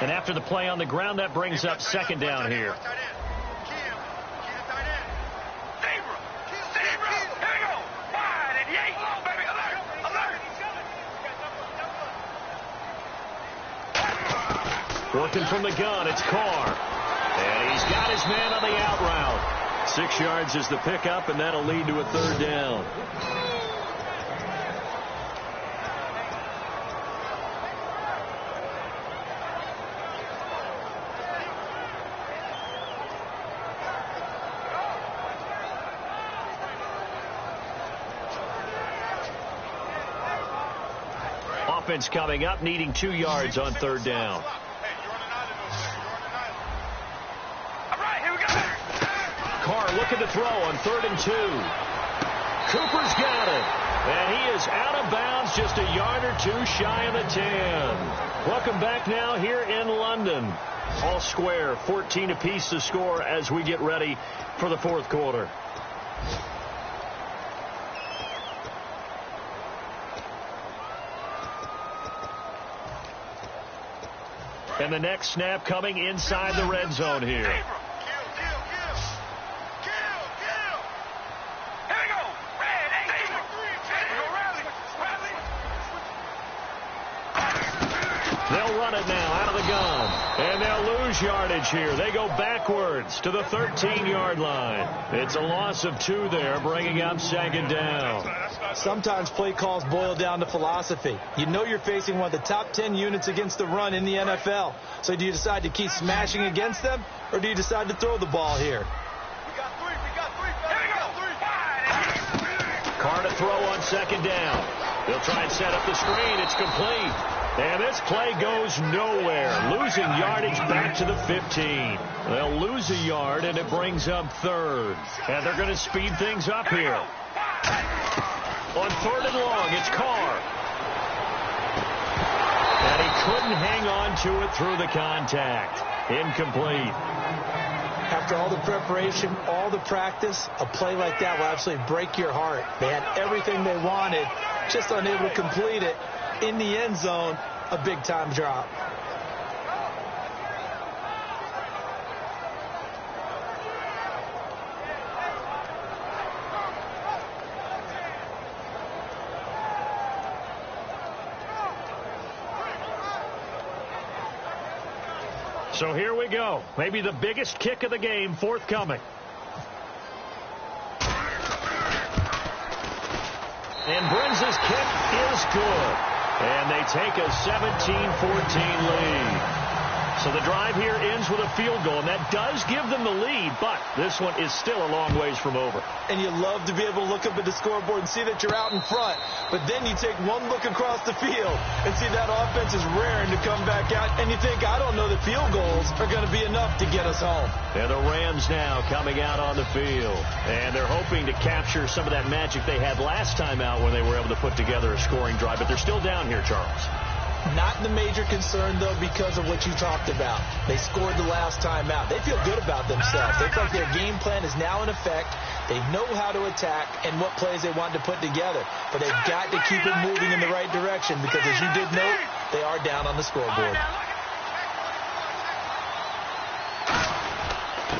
And after the play on the ground, that brings up 2nd down here. Working from the gun, it's Carr. And he's got his man on the out route. 6 yards is the pickup, and that'll lead to a 3rd down. Offense coming up, needing 2 yards on 3rd down. Carr looking to throw on 3rd and 2. Cooper's got it. And he is out of bounds, just a yard or 2 shy of the 10. Welcome back now here in London. All square, 14 apiece to score as we get ready for the 4th quarter. And the next snap coming inside the red zone here. They'll run it now out of the gun. And they'll lose yardage here. They go backwards to the 13-yard line. It's a loss of 2 there, bringing up 2nd down. Sometimes play calls boil down to philosophy. You know you're facing one of the top 10 units against the run in the NFL. So do you decide to keep smashing against them, or do you decide to throw the ball here? Carr to throw on 2nd down. He'll try and set up the screen. It's complete. And this play goes nowhere. Losing yardage back to the 15. They'll lose a yard, and it brings up 3rd. And they're going to speed things up here. On 3rd and long, it's Carr. couldn't hang on to it through the contact. Incomplete. After all the preparation, all the practice, a play like that will absolutely break your heart. They had everything they wanted, just unable to complete it. In the end zone, a big-time drop. So here we go. Maybe the biggest kick of the game forthcoming. And Brenz's kick is good. And they take a 17-14 lead. So the drive here ends with a field goal, and that does give them the lead, but this one is still a long ways from over. And you love to be able to look up at the scoreboard and see that you're out in front, but then you take one look across the field and see that offense is raring to come back out, and you think, I don't know that field goals are going to be enough to get us home. And the Rams now coming out on the field, and they're hoping to capture some of that magic they had last time out when they were able to put together a scoring drive, but they're still down here, Charles. Not the major concern, though, because of what you talked about. They scored the last time out. They feel good about themselves. They feel like their game plan is now in effect. They know how to attack and what plays they want to put together. But they've got to keep it moving in the right direction because, as you did note, they are down on the scoreboard.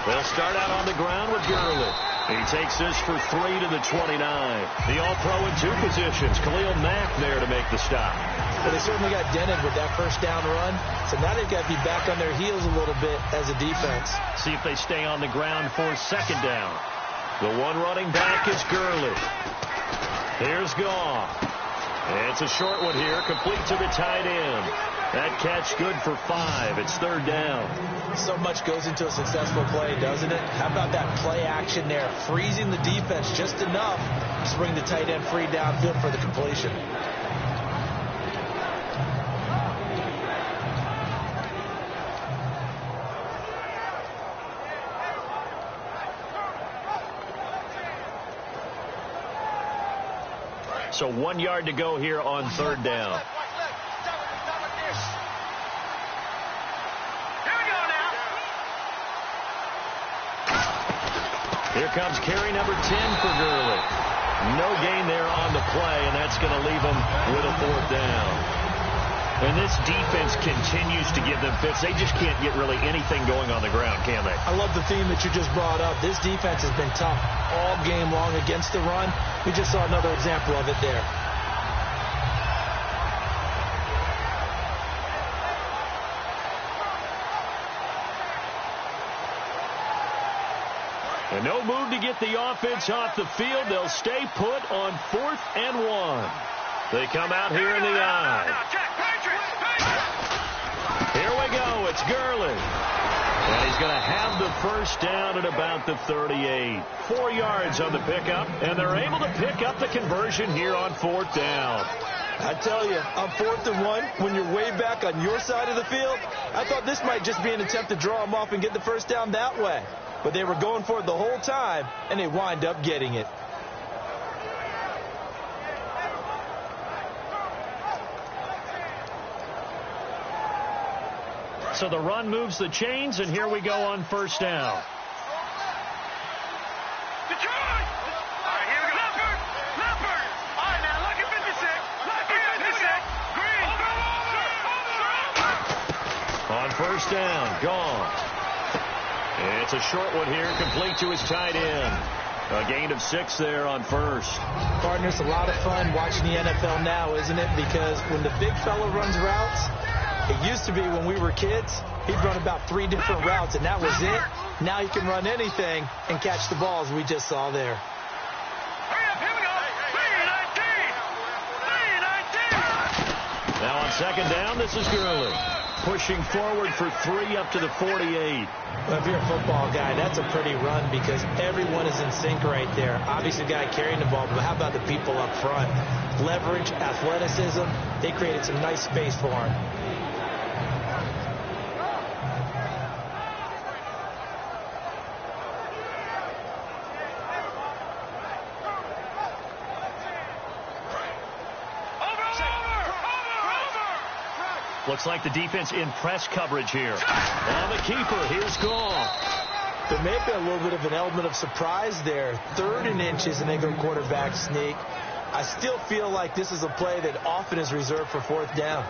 They'll start out on the ground with Gurley. He takes this for 3 to the 29. The All-Pro in two positions. Khalil Mack there to make the stop. Well, they certainly got dented with that first down run, so now they've got to be back on their heels a little bit as a defense. See if they stay on the ground for second down. The one running back is Gurley. Here's Goff. It's a short one here, complete to the tight end. That catch good for 5. It's third down. So much goes into a successful play, doesn't it? How about that play action there? Freezing the defense just enough to bring the tight end free downfield for the completion. So 1 yard to go here on third down. Here comes carry number 10 for Gurley. No gain there on the play, and that's going to leave them with a fourth down. And this defense continues to give them fits. They just can't get really anything going on the ground, can they? I love the theme that you just brought up. This defense has been tough all game long against the run. We just saw another example of it there. And no move to get the offense off the field. They'll stay put on 4th and 1. They come out here in the eye. Here we go. It's Gurley. And he's going to have the first down at about the 38. 4 yards on the pickup, and they're able to pick up the conversion here on 4th down. I tell you, on 4th and 1, when you're way back on your side of the field, I thought this might just be an attempt to draw them off and get the first down that way. But they were going for it the whole time, and they wind up getting it. So the run moves the chains, and here we go on first down. Detroit! All right, here we go. Leopard! All right, now look at 56. Green! On first down, gone. It's a short one here, complete to his tight end. A gain of 6 there on first. Partner, it's a lot of fun watching the NFL now, isn't it? Because when the big fella runs routes, it used to be when we were kids, he'd run about 3 different routes, and that was it. Now he can run anything and catch the balls we just saw there. Hurry up, here we go. 3-19. Now on second down, this is Gurley. Pushing forward for 3 up to the 48. Well, if you're a football guy, that's a pretty run because everyone is in sync right there. Obviously, the guy carrying the ball, but how about the people up front? Leverage, athleticism, they created some nice space for him. Looks like the defense in press coverage here. And the keeper, here's Goff. There may be a little bit of an element of surprise there. 3rd and inches, and they go quarterback sneak. I still feel like this is a play that often is reserved for 4th down.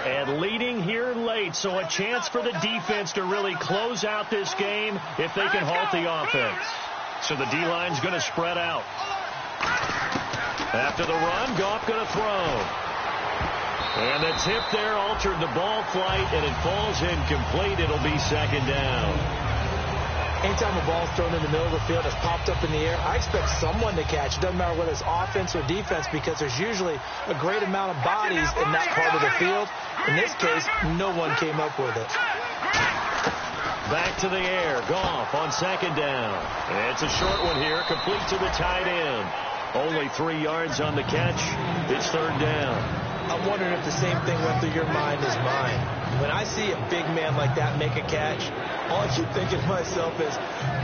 And leading here late, so a chance for the defense to really close out this game if they can halt the offense. So the D-line's going to spread out. After the run, Goff going to throw. And the tip there altered the ball flight, and it falls incomplete. It'll be 2nd down. Anytime a ball's thrown in the middle of the field, it's popped up in the air, I expect someone to catch. It doesn't matter whether it's offense or defense, because there's usually a great amount of bodies in that part of the field. In this case, no one came up with it. Back to the air. Goff on 2nd down. It's a short one here, complete to the tight end. Only 3 yards on the catch. It's 3rd down. I'm wondering if the same thing went through your mind as mine. When I see a big man like that make a catch, all I keep thinking to myself is,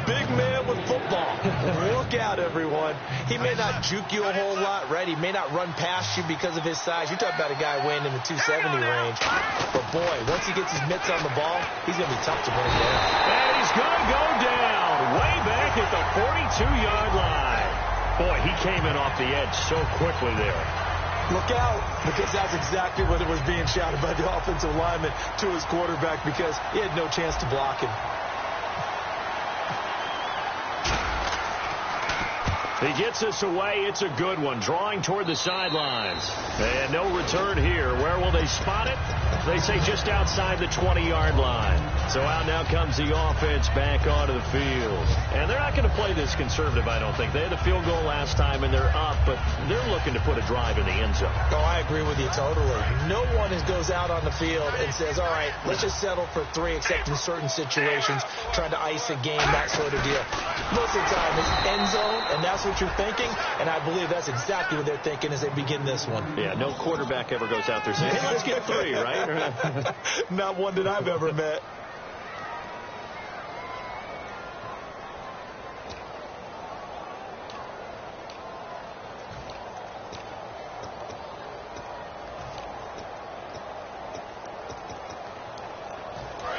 big man with football. Look out, everyone. He may not juke you a whole lot, right? He may not run past you because of his size. You're talking about a guy weighing in the 270 range. But, boy, once he gets his mitts on the ball, he's going to be tough to bring down. And he's going to go down way back at the 42-yard line. Boy, he came in off the edge so quickly there. Look out, because that's exactly what it was being shouted by the offensive lineman to his quarterback, because he had no chance to block him. He gets us away. It's a good one. Drawing toward the sidelines. And no return here. Where will they spot it? They say just outside the 20-yard line. So out now comes the offense back onto the field. And they're not going to play this conservative, I don't think. They had a field goal last time, and they're up, but they're looking to put a drive in the end zone. Oh, I agree with you totally. No one goes out on the field and says, all right, let's just settle for 3, except in certain situations, trying to ice a game, that sort of deal. Most of the time, it's end zone, and that's what you're thinking, and I believe that's exactly what they're thinking as they begin this one. Yeah, no quarterback ever goes out there saying, hey, let's get 3, right? Not one that I've ever met.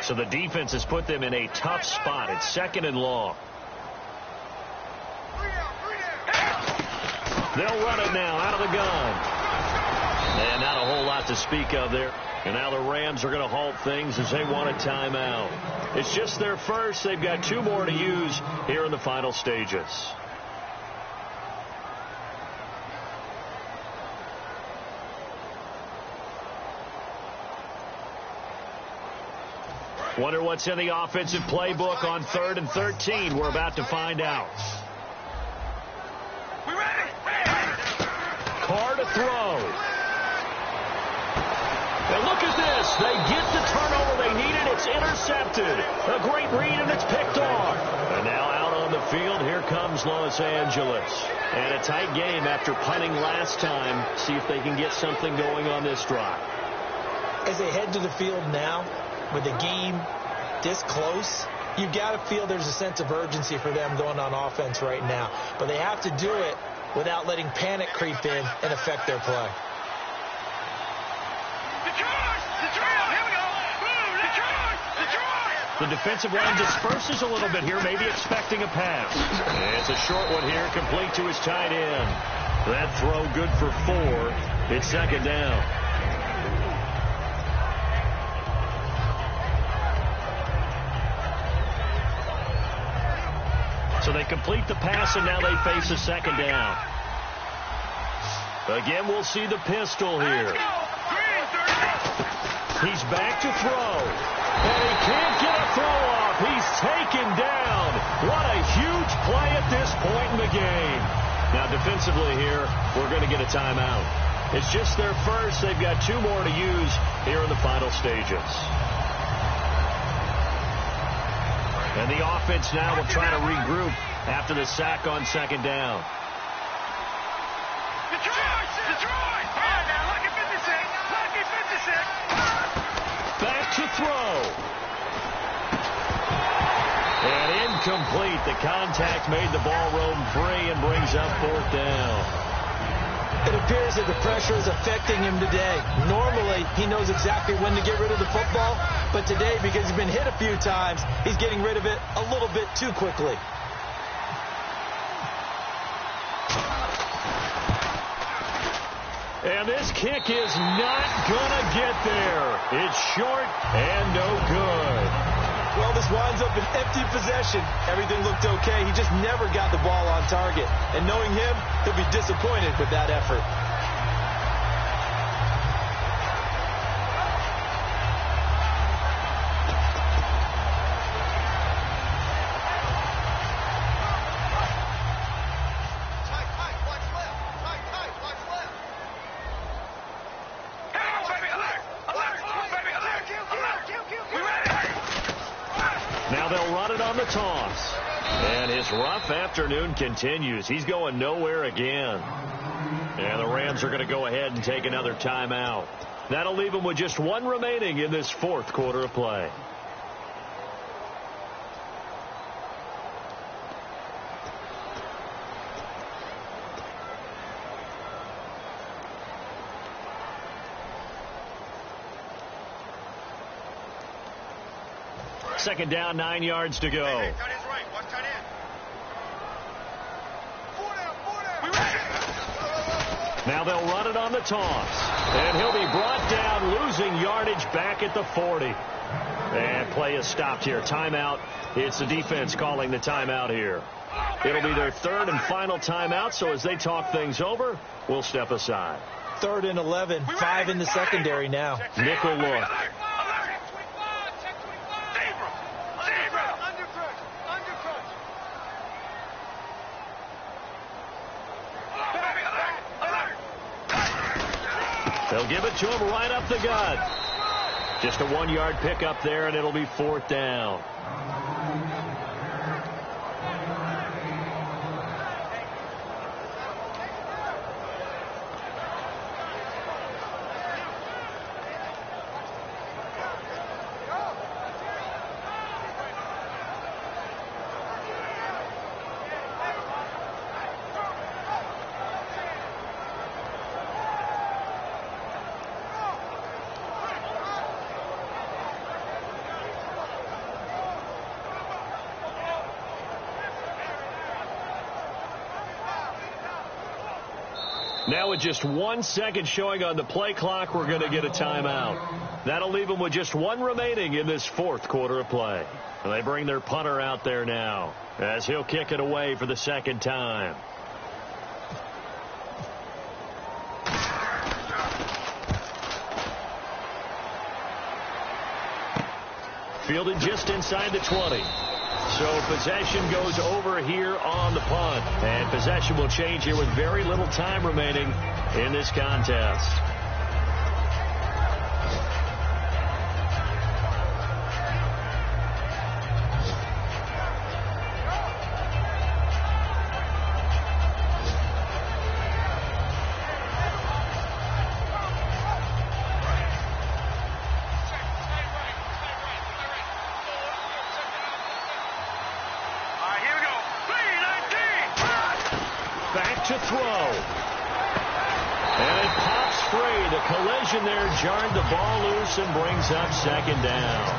So the defense has put them in a tough spot. It's 2nd and long. They'll run it now out of the gun. And not a whole lot to speak of there. And now the Rams are going to halt things as they want a timeout. It's just their first. They've got 2 more to use here in the final stages. Wonder what's in the offensive playbook on 3rd and 13. We're about to find out. Carr to throw. And look at this. They get the turnover they needed. It's intercepted. A great read, and it's picked off. And now out on the field, here comes Los Angeles. And a tight game after punting last time. See if they can get something going on this drive. As they head to the field now, with the game this close, you've got to feel there's a sense of urgency for them going on offense right now. But they have to do it without letting panic creep in and affect their play. The defensive line disperses a little bit here, maybe expecting a pass. It's a short one here, complete to his tight end. That throw good for 4. It's 2nd down. So they complete the pass, and now they face a 2nd down. Again, we'll see the pistol here. He's back to throw. And he can't get a throw off. He's taken down. What a huge play at this point in the game. Now, defensively here, we're going to get a timeout. It's just their first. They've got 2 more to use here in the final stages. And the offense now will try to regroup after the sack on 2nd down. Detroit! Now, lucky 56. Lucky 56. Back to throw. incomplete. The contact made the ball roam free and brings up 4th down. It appears that the pressure is affecting him today. Normally, he knows exactly when to get rid of the football, but today, because he's been hit a few times, he's getting rid of it a little bit too quickly. And this kick is not going to get there. It's short and no good. Well, this winds up an empty possession. Everything looked okay. He just never got the ball on target. And knowing him, he'll be disappointed with that effort. Toss. And his rough afternoon continues. He's going nowhere again. And the Rams are going to go ahead and take another timeout. That'll leave them with just 1 remaining in this 4th quarter of play. Second down, 9 yards to go. Hey, tight end's right. Watch tight end. 4 down. Now they'll run it on the toss. And he'll be brought down, losing yardage back at the 40. And play is stopped here. Timeout. It's the defense calling the timeout here. It'll be their 3rd and final timeout, so as they talk things over, we'll step aside. 3rd and 11, 5 in the secondary now. Nickel look. They'll give it to him right up the gut. Just a 1-yard pickup there, and it'll be 4th down. Now with just 1 second showing on the play clock, we're going to get a timeout. That'll leave them with just 1 remaining in this 4th quarter of play. And they bring their punter out there now as he'll kick it away for the 2nd time. Fielded just inside the 20. So possession goes over here on the punt. And possession will change here with very little time remaining in this contest. To throw. And it pops free. The collision there jarred the ball loose and brings up 2nd down.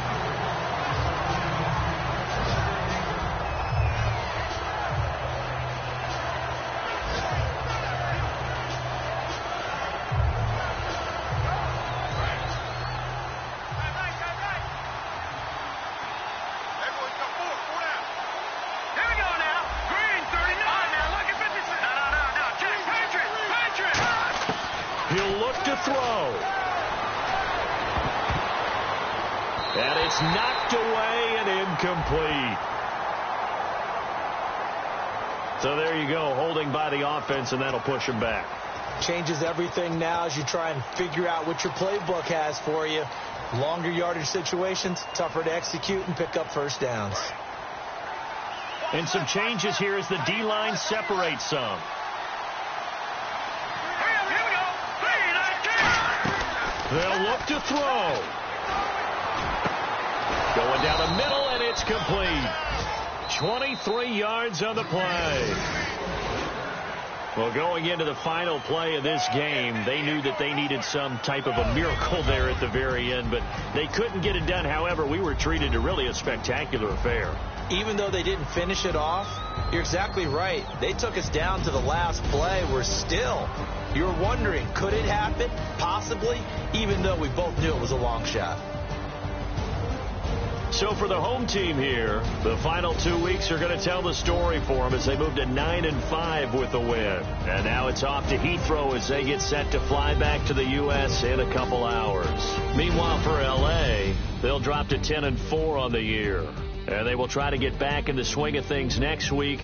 Throw. And it's knocked away and incomplete. So there you go, holding by the offense, and that'll push him back. Changes everything now as you try and figure out what your playbook has for you. Longer yardage situations, tougher to execute and pick up 1st downs. And some changes here as the D-line separates some. They'll look to throw. Going down the middle, and it's complete. 23 yards on the play. Well, going into the final play of this game, they knew that they needed some type of a miracle there at the very end, but they couldn't get it done. However, we were treated to really a spectacular affair. Even though they didn't finish it off, you're exactly right. They took us down to the last play. You're wondering, could it happen? Possibly, even though we both knew it was a long shot. So for the home team here, the final 2 weeks are going to tell the story for them as they move to 9-5 with a win. And now it's off to Heathrow as they get set to fly back to the U.S. in a couple hours. Meanwhile, for L.A., they'll drop to 10-4 on the year. And they will try to get back in the swing of things next week.